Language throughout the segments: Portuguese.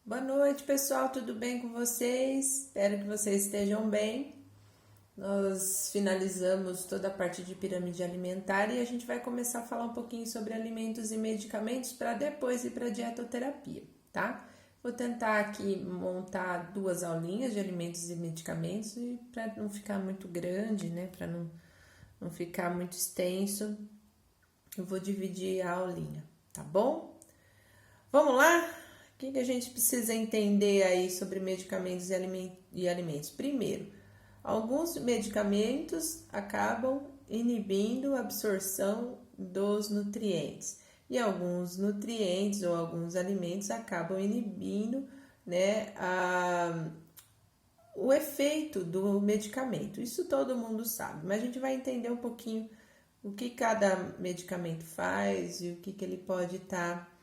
Boa noite, pessoal. Tudo bem com vocês? Espero que vocês estejam bem. Nós finalizamos toda a parte de pirâmide alimentar e a gente vai começar a falar um pouquinho sobre alimentos e medicamentos para depois ir para a dietoterapia, tá? Vou tentar aqui montar duas aulinhas de alimentos e medicamentos e para não ficar muito grande, né? Para não ficar muito extenso, eu vou dividir a aulinha, tá bom? Vamos lá? O que a gente precisa entender aí sobre medicamentos e alimentos? Primeiro, alguns medicamentos acabam inibindo a absorção dos nutrientes e alguns nutrientes ou alguns alimentos acabam inibindo, né, o efeito do medicamento. Isso todo mundo sabe, mas a gente vai entender um pouquinho o que cada medicamento faz e o que ele pode estar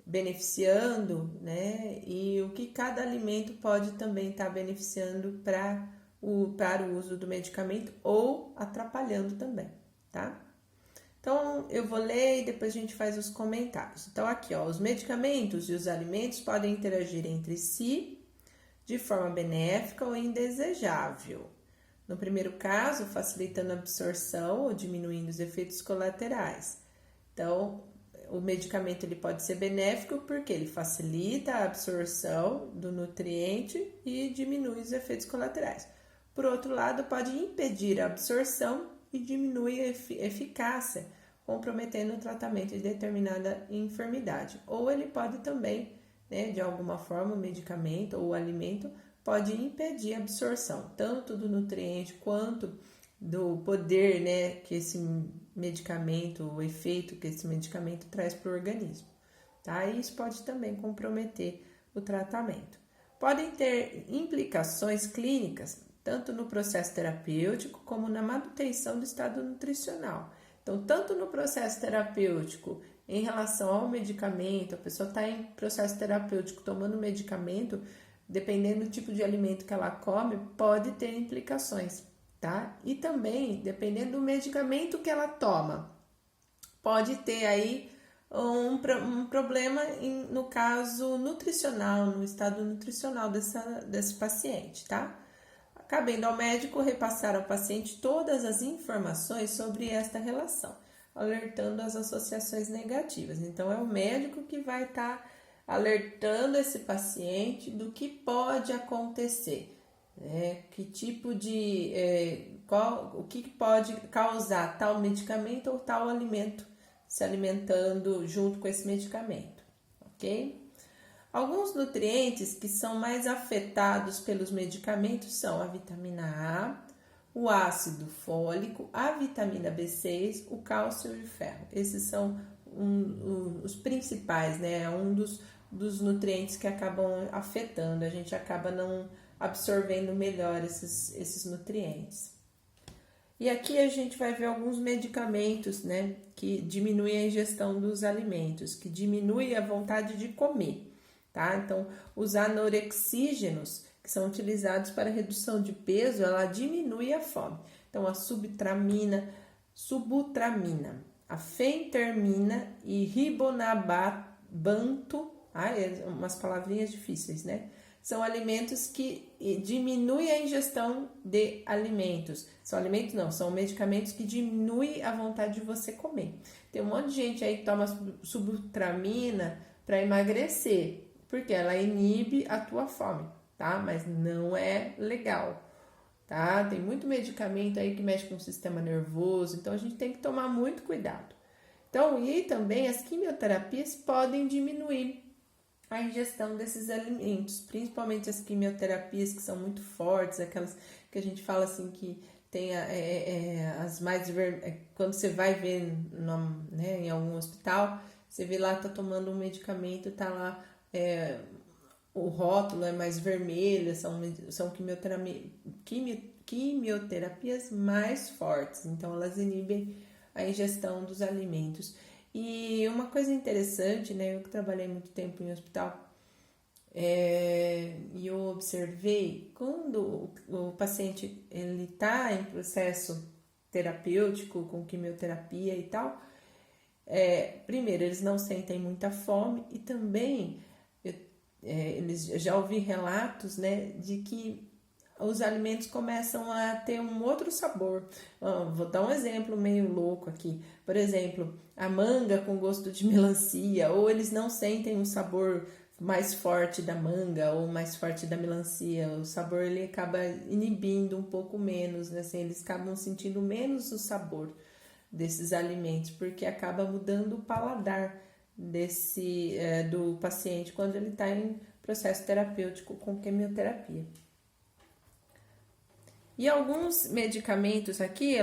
beneficiando, né? E o que cada alimento pode também estar beneficiando para o uso do medicamento ou atrapalhando também, tá? Então, eu vou ler e depois a gente faz os comentários. Então, aqui, ó, os medicamentos e os alimentos podem interagir entre si de forma benéfica ou indesejável. No primeiro caso, facilitando a absorção ou diminuindo os efeitos colaterais. Então, o medicamento ele pode ser benéfico porque ele facilita a absorção do nutriente e diminui os efeitos colaterais. Por outro lado, pode impedir a absorção e diminui a eficácia, comprometendo o tratamento de determinada enfermidade. Ou ele pode também, né, de alguma forma, o medicamento ou o alimento pode impedir a absorção, tanto do nutriente quanto do poder, né, que esse medicamento, o efeito que esse medicamento traz para o organismo, tá? E isso pode também comprometer o tratamento. Podem ter implicações clínicas, tanto no processo terapêutico como na manutenção do estado nutricional. Então, tanto no processo terapêutico, em relação ao medicamento, a pessoa está em processo terapêutico tomando medicamento, dependendo do tipo de alimento que ela come, pode ter implicações, tá? E também, dependendo do medicamento que ela toma, pode ter aí um problema no caso nutricional, no estado nutricional desse paciente, tá? Cabendo ao médico repassar ao paciente todas as informações sobre esta relação, alertando as associações negativas. Então, é o médico que vai estar alertando esse paciente do que pode acontecer, né? Que tipo de o que pode causar tal medicamento ou tal alimento se alimentando junto com esse medicamento, ok? Alguns nutrientes que são mais afetados pelos medicamentos são a vitamina A, o ácido fólico, a vitamina B6, o cálcio e o ferro. Esses são os principais, né? Um dos nutrientes que acabam afetando, a gente acaba não absorvendo melhor esses nutrientes. E aqui a gente vai ver alguns medicamentos, né, que diminuem a ingestão dos alimentos, que diminuem a vontade de comer, tá? Então, os anorexígenos, que são utilizados para redução de peso, ela diminui a fome. Então, a subutramina, a fentermina e ribonabanto, umas palavrinhas difíceis, né? São alimentos que diminuem a ingestão de alimentos. São medicamentos que diminuem a vontade de você comer. Tem um monte de gente aí que toma subutramina para emagrecer, porque ela inibe a tua fome, tá? Mas não é legal, tá? Tem muito medicamento aí que mexe com o sistema nervoso, então a gente tem que tomar muito cuidado. Então, e também as quimioterapias podem diminuir a ingestão desses alimentos, principalmente as quimioterapias que são muito fortes, aquelas que a gente fala assim que tem as mais quando você vai ver né, em algum hospital, você vê lá, tá tomando um medicamento, tá lá o rótulo é mais vermelho, são quimioterapias mais fortes, então elas inibem a ingestão dos alimentos. E uma coisa interessante, né, eu que trabalhei muito tempo em hospital, e eu observei quando o paciente ele está em processo terapêutico com quimioterapia e tal, primeiro eles não sentem muita fome e também já ouvi relatos, né, de que os alimentos começam a ter um outro sabor. Vou dar um exemplo meio louco aqui. Por exemplo, a manga com gosto de melancia, ou eles não sentem um sabor mais forte da manga ou mais forte da melancia. O sabor ele acaba inibindo um pouco menos, né? Assim, eles acabam sentindo menos o sabor desses alimentos, porque acaba mudando o paladar do paciente quando ele está em processo terapêutico com quimioterapia. E alguns medicamentos aqui,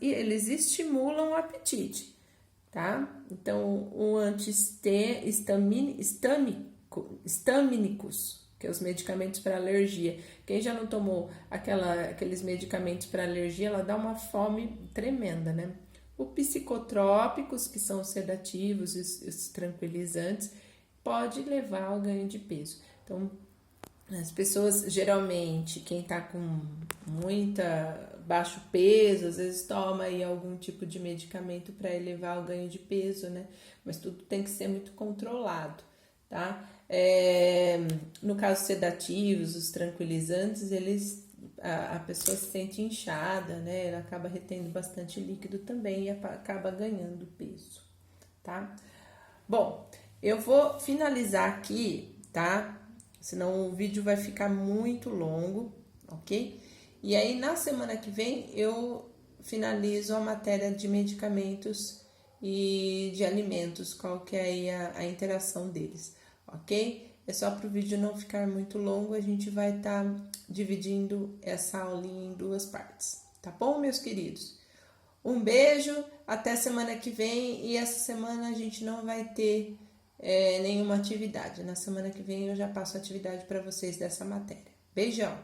eles estimulam o apetite, tá? Então, o anti-histamínicos, que é os medicamentos para alergia. Quem já não tomou aqueles medicamentos para alergia, ela dá uma fome tremenda, né? Os psicotrópicos, que são os sedativos e os tranquilizantes, pode levar ao ganho de peso. Então, as pessoas, geralmente, quem tá com baixo peso, às vezes toma aí algum tipo de medicamento para elevar o ganho de peso, né? Mas tudo tem que ser muito controlado, tá? No caso sedativos, os tranquilizantes, a pessoa se sente inchada, né? Ela acaba retendo bastante líquido também e acaba ganhando peso, tá? Bom, eu vou finalizar aqui, tá? Senão o vídeo vai ficar muito longo, ok? E aí, na semana que vem, eu finalizo a matéria de medicamentos e de alimentos, qual que é aí a interação deles, ok? É só para o vídeo não ficar muito longo, a gente vai estar dividindo essa aulinha em 2 partes, tá bom, meus queridos? Um beijo, até semana que vem, e essa semana a gente não vai ter nenhuma atividade. Na semana que vem eu já passo a atividade para vocês dessa matéria. Beijão!